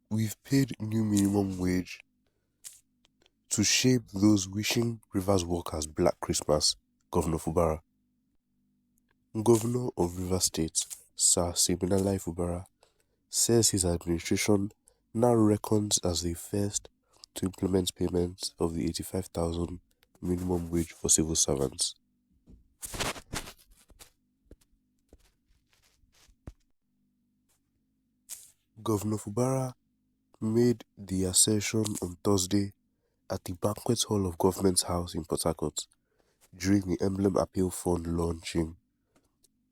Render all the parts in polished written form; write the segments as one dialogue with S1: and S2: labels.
S1: We've paid new minimum wage to shame those wishing Rivers workers Black Christmas, Governor Fubara. Governor of Rivers State, Sir Siminalai Fubara, says his administration now reckons as the first to implement payments of the 85,000 minimum wage for civil servants. Governor Fubara made the assertion on Thursday at the Banquet Hall of Government House in Port Harcourt during the Emblem Appeal Fund launching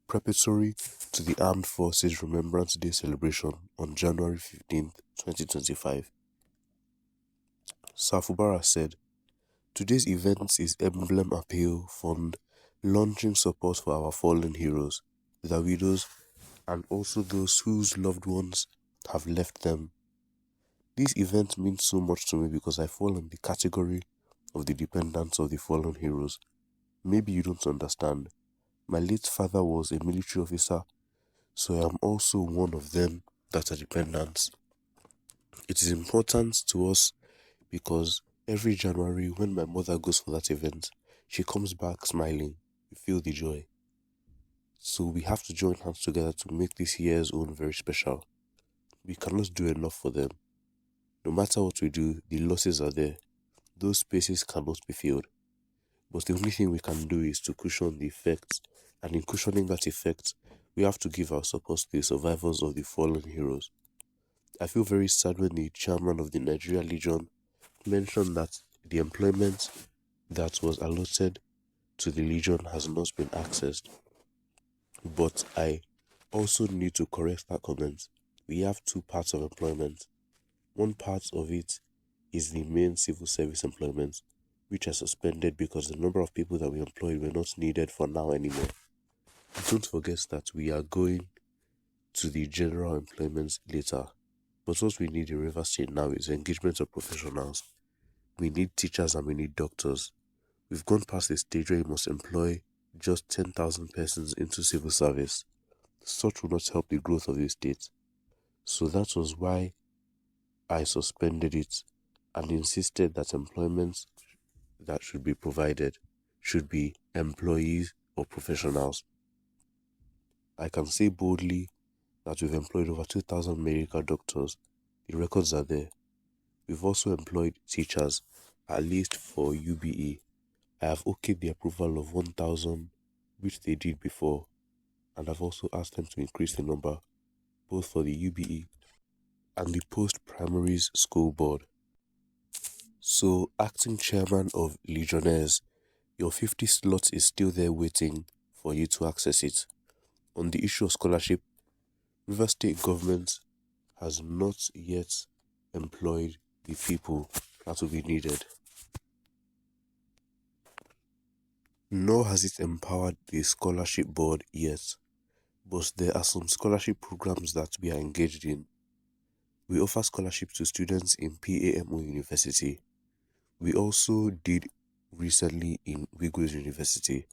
S1: preparatory to the Armed Forces Remembrance Day celebration on January 15, 2025. Sir Fubara said, "Today's event is Emblem Appeal Fund launching support for our fallen heroes, their widows, and also those whose loved ones have left them. This event means so much to me because I fall in the category of the dependents of the fallen heroes. Maybe you don't understand. My late father was a military officer, so I am also one of them that are dependents. It is important to us because every January when my mother goes for that event, she comes back smiling. We feel the joy. So we have to join hands together to make this year's own very special. We cannot do enough for them. No matter what we do, the losses are there. Those spaces cannot be filled. But the only thing we can do is to cushion the effects, and in cushioning that effect, we have to give our support to the survivors of the fallen heroes. I feel very sad when the chairman of the Nigeria Legion mentioned that the employment that was allotted to the Legion has not been accessed. But I also need to correct that comment. We have two parts of employment. One part of it is the main civil service employment, which are suspended because the number of people that we employed were not needed for now anymore. Don't forget that we are going to the general employment later. But what we need in Rivers State now is engagement of professionals. We need teachers and we need doctors. We've gone past the stage where you must employ just 10,000 persons into civil service. Such will not help the growth of the state. So that was why I suspended it and insisted that employment that should be provided should be employees or professionals. I can say boldly that we've employed over 2,000 medical doctors. The records are there. We've also employed teachers, at least for UBE. I have okayed the approval of 1,000, which they did before, and I've also asked them to increase the number, both for the UBE and the post-primaries school board. So, acting chairman of Legionnaires, your 50 slots is still there waiting for you to access it. On the issue of scholarship, Rivers State government has not yet employed the people that will be needed, nor has it empowered the scholarship board yet. But there are some scholarship programs that we are engaged in. We offer scholarships to students in PAMO University. We also did recently in Wike University.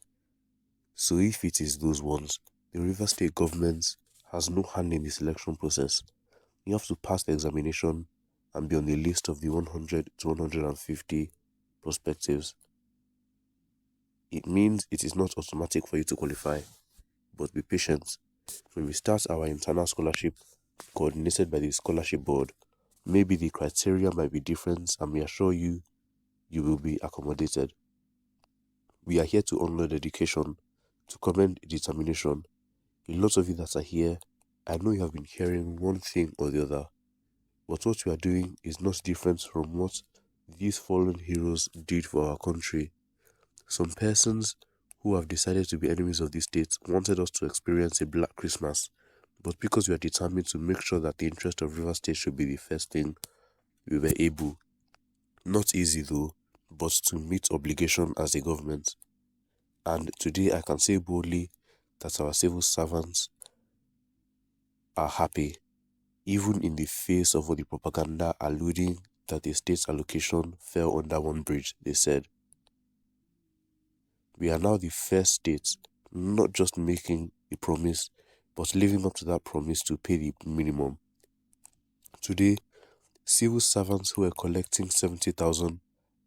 S1: So if it is those ones, the Rivers State government has no hand in the selection process. You have to pass the examination and be on the list of the 100 to 150 prospectives. It means it is not automatic for you to qualify, but be patient. When we start our internal scholarship coordinated by the scholarship board, maybe the criteria might be different and we assure you, you will be accommodated. We are here to honor dedication, to commend determination. A lot of you that are here, I know you have been hearing one thing or the other, but what we are doing is not different from what these fallen heroes did for our country. Some persons who have decided to be enemies of this state wanted us to experience a Black Christmas, but because we are determined to make sure that the interest of Rivers State should be the first thing, we were able. Not easy though, but to meet obligation as a government. And today I can say boldly that our civil servants are happy, even in the face of all the propaganda alluding that the state's allocation fell under one bridge. They said, we are now the first state not just making a promise, but living up to that promise to pay the minimum. Today, Civil servants who were collecting 70,000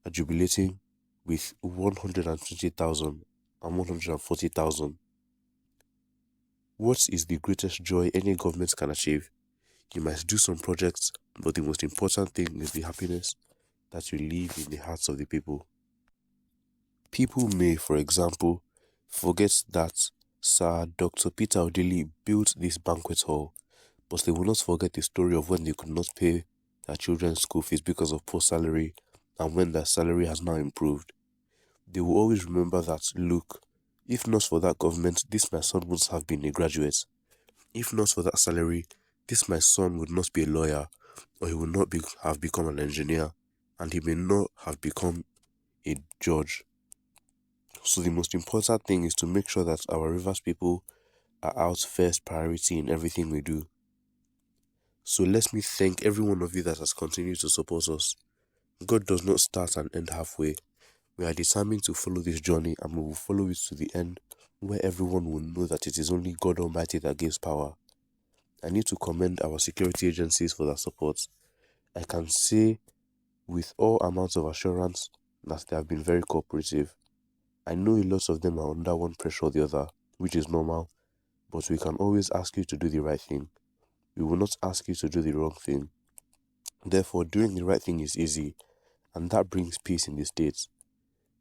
S1: are jubilating with 120,000 and 140,000. What is the greatest joy any government can achieve? You might do some projects, but the most important thing is the happiness that you leave in the hearts of the people. People may, for example, forget that Sir Dr. Peter Odili built this banquet hall, but they will not forget the story of when they could not pay their children's school fees because of poor salary, and when their salary has now improved. They will always remember that, look, if not for that government, this my son would have been a graduate. If not for that salary, this my son would not be a lawyer, or he would not have become an engineer, and he may not have become a judge. So the most important thing is to make sure that our Rivers people are out first priority in everything we do. So let me thank every one of you that has continued to support us. God does not start and end halfway. We are determined to follow this journey, and we will follow it to the end, where everyone will know that it is only God Almighty that gives power. I need to commend our security agencies for their support. I can say with all amounts of assurance that they have been very cooperative. I know a lot of them are under one pressure or the other, which is normal, but we can always ask you to do the right thing. We will not ask you to do the wrong thing. Therefore, doing the right thing is easy, and that brings peace in the States.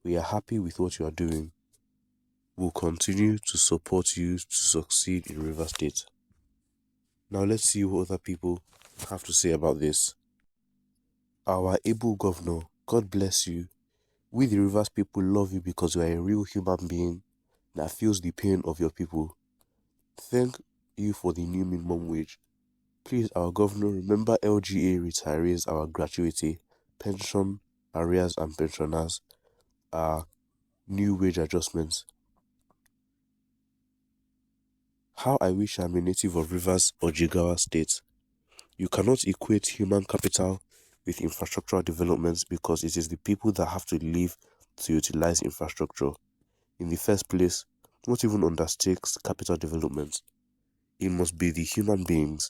S1: We are happy with what you are doing. We'll continue to support you to succeed in River State. Now let's see what other people have to say about this. Our able governor, God bless you. We the Rivers people love you because you are a real human being that feels the pain of your people. Thank you for the new minimum wage. Please, our governor, remember LGA retirees, our gratuity, pension, arrears and pensioners, our new wage adjustments. How I wish I'm a native of Rivers or Jigawa State. You cannot equate human capital with infrastructural developments because it is the people that have to live to utilize infrastructure. In the first place, what even undertakes capital development? It must be the human beings.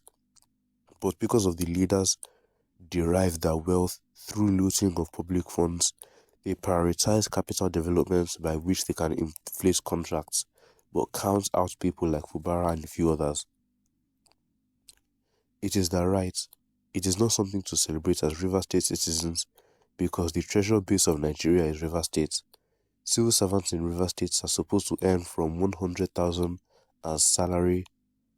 S1: But because of the leaders derive their wealth through looting of public funds, they prioritize capital developments by which they can inflate contracts, but count out people like Fubara and a few others. It is their right. It is not something to celebrate as River State citizens because the treasure base of Nigeria is River State. Civil servants in River States are supposed to earn from 100,000 as salary,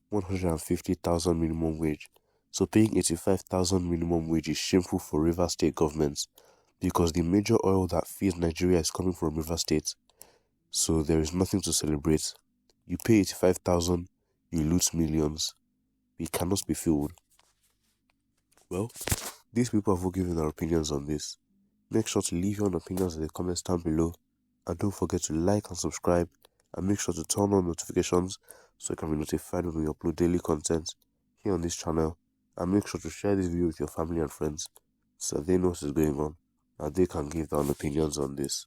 S1: 150,000 minimum wage. So paying 85,000 minimum wage is shameful for River State governments because the major oil that feeds Nigeria is coming from River State. So there is nothing to celebrate. You pay 85,000, you lose millions. We cannot be fooled. Well, these people have all given their opinions on this. Make sure to leave your own opinions in the comments down below. And don't forget to like and subscribe. And make sure to turn on notifications so you can be notified when we upload daily content here on this channel. And make sure to share this video with your family and friends so that they know what is going on and they can give their own opinions on this.